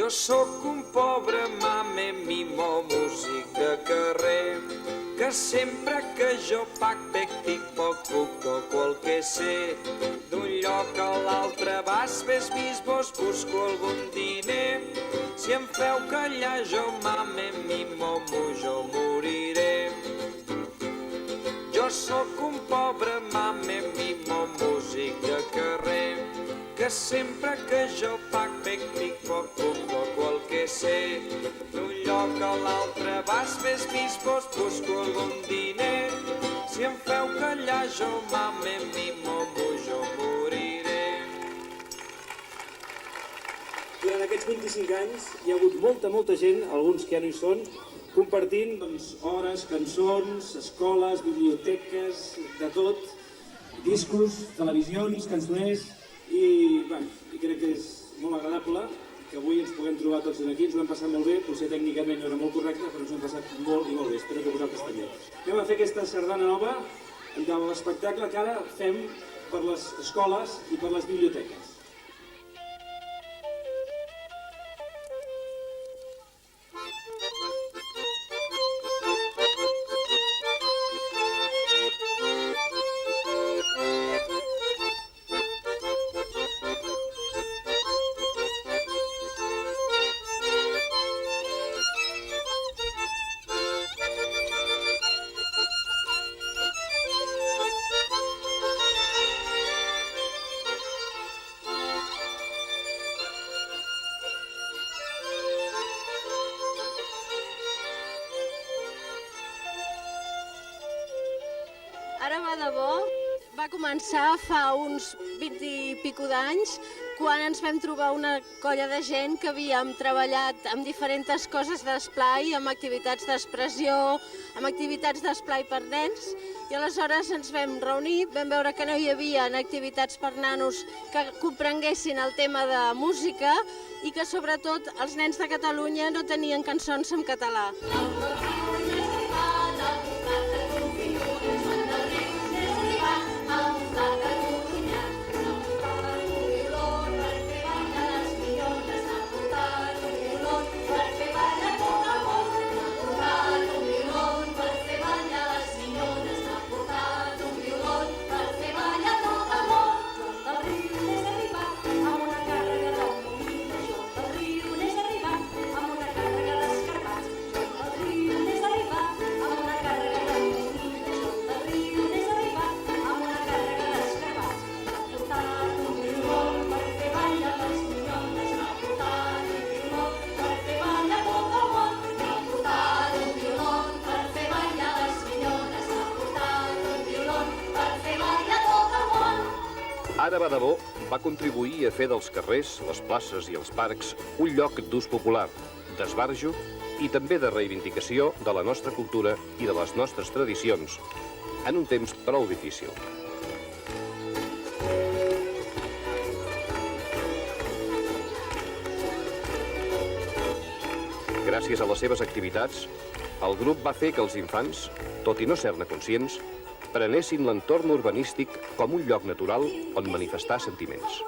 Jo sóc un pobre mame mimo músic de carrer, que sempre que jo bec dic poc puc o qual que sé. D'un lloc a l'altre vas, ves vist, vos busco algun diner. Si em feu callar jo mame mimo jo moriré. Jo sóc un pobre mame mimo músic de carrer, que sempre que jo bec dic poc puc o qual que sé. D'un lloc a l'altre vas, ves vist, vos busco algun diner. Si em feu callar jo mame mimo jo moriré. Durant aquests 25 anys hi ha hagut molta gent, alguns que ja no hi són, compartint hores, cançons, escoles, biblioteques, de tot, discos, televisions, cançoners, i crec que és molt agradable que avui ens puguem trobar tots aquí. Ens ho hem passat molt bé, potser tècnicament no era molt correcte, però ens ho hem passat molt i molt bé. Espero que vosaltres també. Anem a fer aquesta sardana nova de l'espectacle que ara fem per les escoles i per les biblioteques. Ara va de bo, va començar fa uns 20 i pico d'anys, quan ens vam trobar una colla de gent que havíem treballat amb diferents coses d'esplai, amb activitats d'expressió, amb activitats d'esplai per nens, i aleshores ens vam reunir, vam veure que no hi havia activitats per nanos que comprenguessin el tema de música i que sobretot els nens de Catalunya no tenien cançons en català. Ara Badabó va contribuir a fer dels carrers, les places i els parcs un lloc d'ús popular, d'esbarjo i també de reivindicació de la nostra cultura i de les nostres tradicions, en un temps prou difícil. Gràcies a les seves activitats, el grup va fer que els infants, tot i no ser-ne conscients, prenessin l'entorn urbanístic com un lloc natural on manifestar sentiments.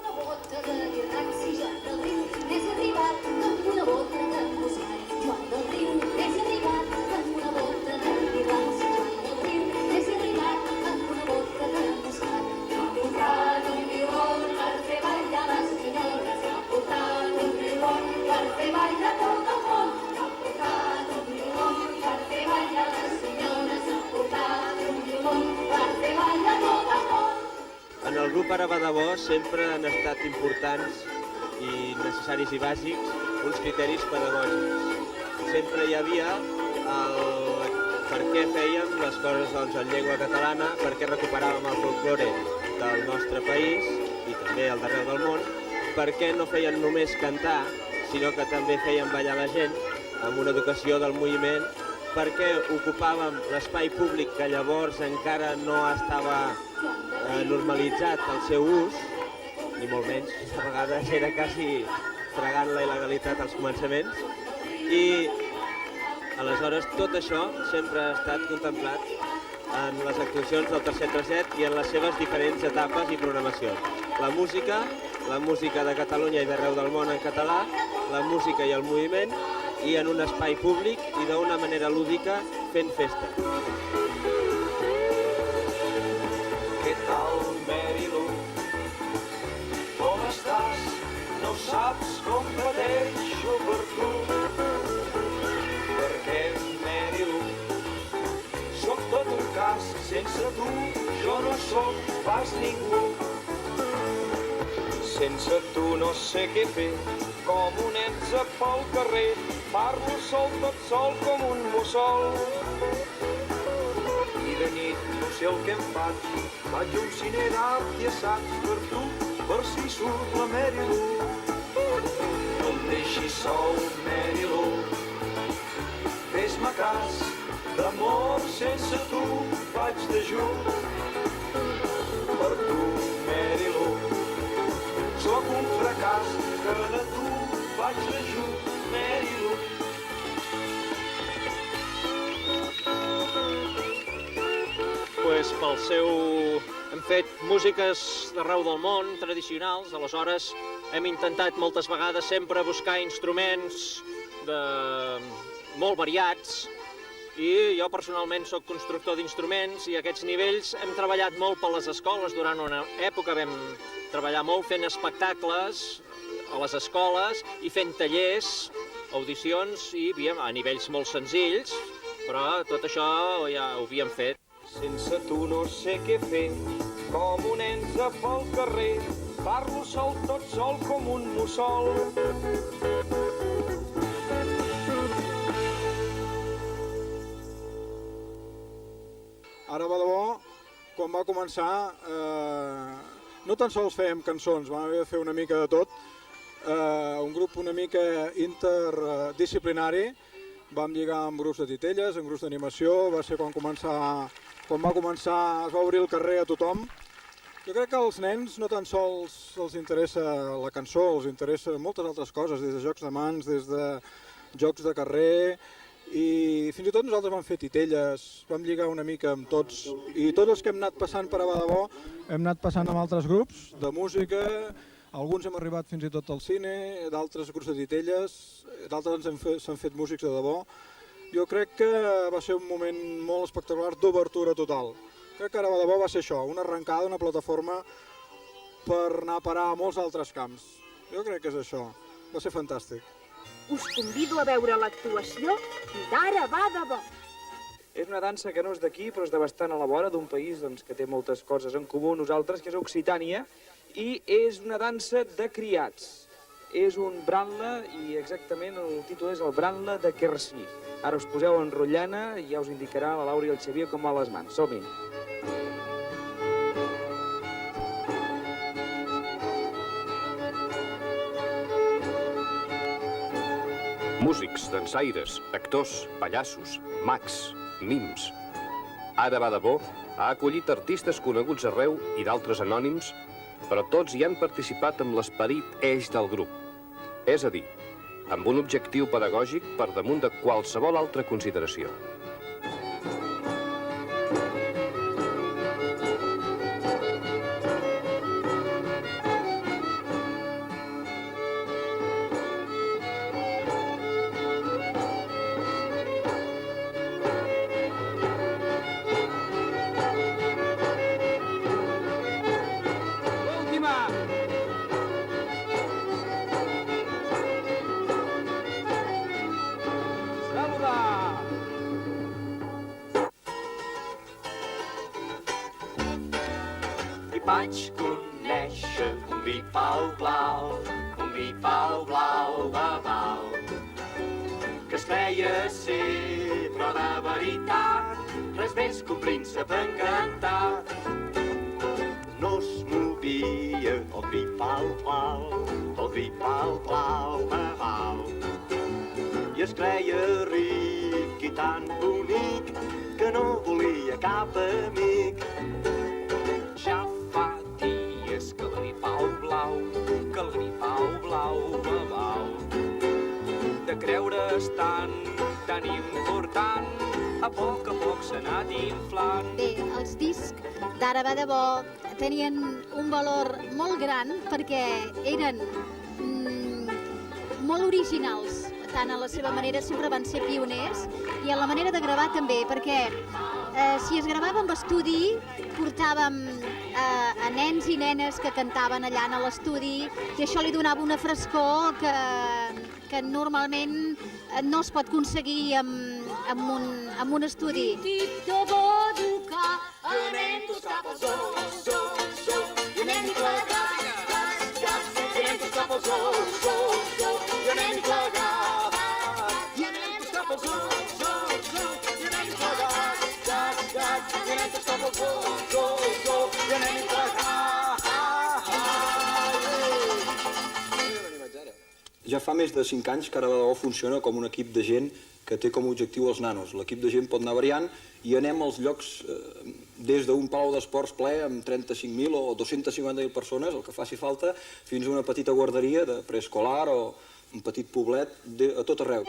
En el grup Ara va de bo sempre han estat importants i necessaris i bàsics uns criteris pedagògics. Sempre hi havia el per què fèiem les coses en llengua catalana, per què recuperàvem el folklore del nostre país i també el d'arreu del món, per què no feien només cantar, sinó que també feien ballar la gent amb una educació del moviment, per què ocupàvem l'espai públic que llavors encara no estava normalitzat el seu ús, ni molt menys, a vegades era quasi fregant la il·legalitat als començaments, i aleshores tot això sempre ha estat contemplat en les actuacions del Tercer Trasset i en les seves diferents etapes i programacions. La música la música de Catalunya i d'arreu del món en català, la música i el moviment, i en un espai públic i d'una manera lúdica fent festa. Què tal, Mary-Lou? Com estàs? No saps com pateixo per tu. Perquè, Mary-Lou, sóc tot un cas, sense tu jo no sóc pas ningú. Sense tu no sé què fer, com un enze pel carrer, parlo sol, tot sol com un mussol. I de nit no sé el que em faig a un cine d'art i assaig per tu, per si surt la Mary-Lou. No em deixis sol, Mary-Lou, fes-me cas, d'amor sense tu faig dejú. Per tu, Mary-Lou, sóc un fracàs, que de tu faig l'ajut, Mary-Lou. Pues pel seu... Hem fet músiques d'arreu del món, tradicionals, aleshores hem intentat moltes vegades sempre buscar instruments molt variats, i jo personalment sóc constructor d'instruments i a aquests nivells hem treballat molt per les escoles. Durant una època vam treballar molt fent espectacles a les escoles i fent tallers, audicions i a nivells molt senzills, però tot això ja ho havíem fet. Sense tu no sé què fer, com un enze pel carrer, parlo sol, tot sol com un mussol. Ara va de bo, quan va començar, no tan sols fèiem cançons, vam haver de fer una mica de tot, un grup una mica interdisciplinari, vam lligar amb grups de titelles, amb grups d'animació, va ser quan va començar, es va obrir el carrer a tothom. Jo crec que als nens no tan sols els interessa la cançó, els interessa moltes altres coses, des de jocs de mans, des de jocs de carrer, i fins i tot nosaltres vam fer titelles, vam lligar una mica amb tots, i tots els que hem anat passant per a Badaló hem anat passant amb altres grups de música, alguns hem arribat fins i tot al cine, d'altres grups de titelles, d'altres s'han fet músics de debò. Jo crec que va ser un moment molt espectacular d'obertura total. Crec que ara Badaló va ser això, una arrencada, una plataforma per anar a parar a molts altres camps. Jo crec que és això, va ser fantàstic. Us convido a veure l'actuació d'Ara va de bo. És una dansa que no és d'aquí, però és de bastant a la vora, d'un país que té moltes coses en comú nosaltres, que és Occitània, i és una dansa de criats. És un branle, i exactament el títol és el branle de Quercy. Ara us poseu en rotllana i ja us indicarà la Laura i el Xavier com va les mans. Som-hi! Músics, dansaires, actors, pallassos, mags, mims. Ara va de bo ha acollit artistes coneguts arreu i d'altres anònims, però tots hi han participat amb l'esperit eix del grup. És a dir, amb un objectiu pedagògic per damunt de qualsevol altra consideració. Vaig conèixer un vi pau blau, babau, que es feia ser, però de veritat, res més que un príncep encantat. No es movia el vi pau blau, babau, i es creia ric i tan bonic que no volia cap amic. Ja fa dies que el gripau blau, babau, de creure's tan important, a poc s'ha anat inflant. Bé, els discs d'Ara va de bo tenien un valor molt gran perquè eren molt originals, tant a la seva manera, sempre van ser pioners, i a la manera de gravar també, perquè si es gravava amb estudi, portàvem a nens i nenes que cantaven allà a l'estudi, i això li donava una frescor que normalment no es pot aconseguir amb un estudi. De bo d'Ucà, anem tots cap al zoo, zoo, zoo, i anem plegats, gats, gats, i anem tots cap al zoo, zoo, zoo, i anem plegats, i anem tots cap al zoo, zoo, zoo, i anem plegats, gats, gats, i anem tots cap al zoo, zoo, zoo, i anem plegats. Ja fa més de 5 anys que Ara va de bo funciona com un equip de gent que té com a objectiu els nanos. L'equip de gent pot anar variant i anem als llocs des d'un palau d'esports ple amb 35.000 o 250.000 persones, el que faci falta, fins a una petita guarderia de preescolar o un petit poblet a tot arreu.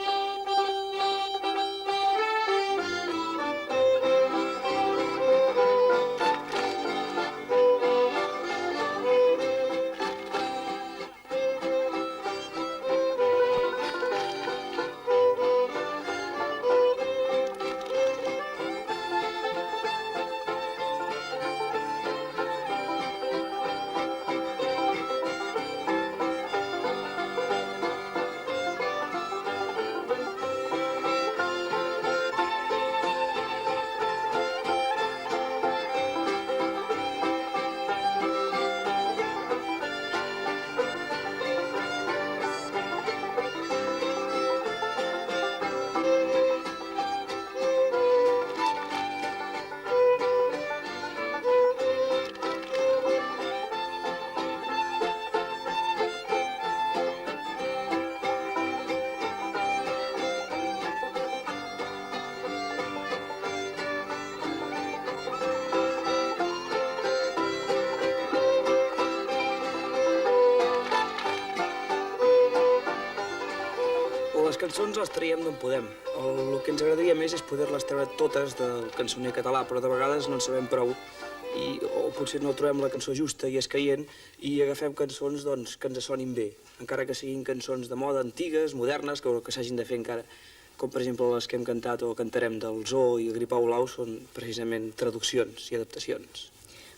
Les cançons les traiem d'on podem. El que ens agradaria més és poder-les treure totes del cançoner català, però de vegades no en sabem prou, o potser no trobem la cançó justa i escaient, i agafem cançons que ens sonin bé, encara que siguin cançons de moda antigues, modernes, que s'hagin de fer encara. Com per exemple les que hem cantat o cantarem del Zoo i el Gripau Blau són precisament traduccions i adaptacions.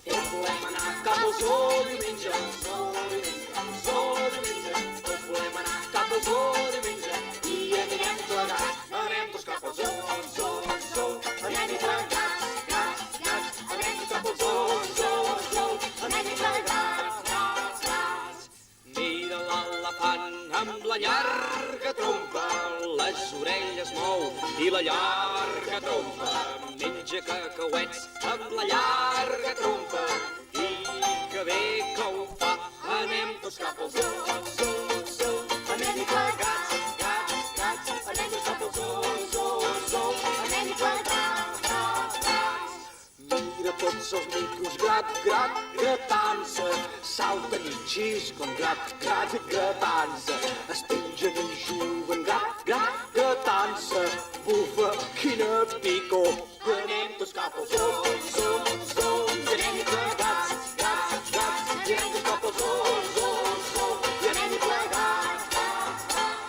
Volem anar cap al zoo diumenge, zoo diumenge, zoo diumenge. Tots volem anar cap al zoo diumenge i anirem plegats. Anem tots cap al zoo, zoo, zoo, anem-hi plegats, gats, gats. Anem tots cap al zoo, zoo, zoo, anem-hi plegats, gats, gats. Mira l'elefant amb la llarga trompa, les orelles mou i la llarga trompa. Menja cacauets amb la llarga trompa i que bé que ho fa. Anem tots cap al zoo, zoo, zoo, anem-hi plegats, gats, gats. Anem tots cap al zoo, zoo, zoo, anem-hi plegats, gats, gats. Mira tots els micros grat, grat, gratant-se, salten i xisclen, grat, grat, gratant-se, es pengen i juguen, grat, grat, gratant-se, bufa, quina picor. Anem tots cap al zoo, zoo, zoo, i anem-hi plegats, gats, gats, i anem tots cap al zoo, zoo, zoo, i anem-hi plegats, gats, gats.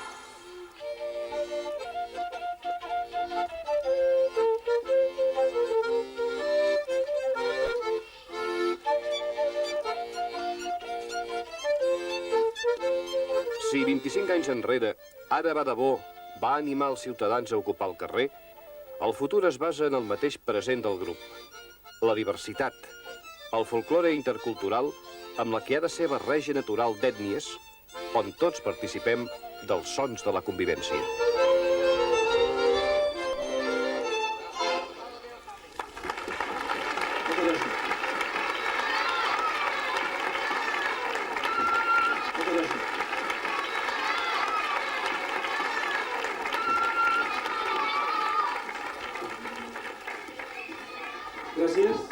Si 25 anys enrere Ara va de bo va animar els ciutadans a ocupar el carrer, el futur es basa en el mateix present del grup. La diversitat, el folklore intercultural amb la que ha de ser barreja natural d'ètnies, on tots participem dels sons de la convivència. Gràcies.